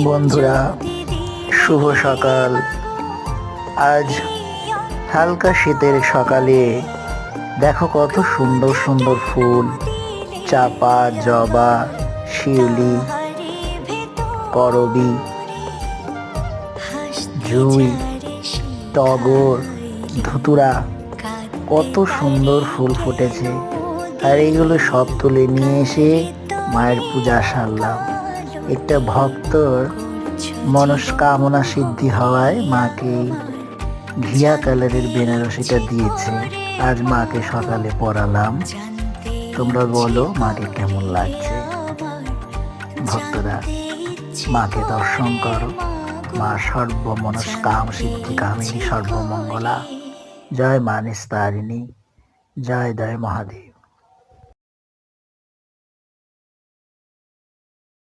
বন্ধুরা, শুভ সকাল। আজ হালকা শীতের সকালে দেখো কত সুন্দর সুন্দর ফুল, চাপা, জবা, শিউলি, করবী, জুঁই, টগর, ধুতুরা, কত সুন্দর ফুল ফুটেছে। আর এইগুলো সব তুলে নিয়ে এসে মায়ের পূজা সারলাম। একটা ভক্তর মনস্কামনা সিদ্ধি হওয়ায় মাকে ঘিয়া কালারের বেনারসিটা দিয়েছে। আজ মাকে সকালে পরালাম। তোমরা বলো মাকে কেমন লাগছে? ভক্তরা, মাকে দর্শন করো। মা সর্বমনস্কাম সিদ্ধি কামিনী, সর্বমঙ্গলা। জয় মা নিস্তারিণী, জয় জয় মহাদেব।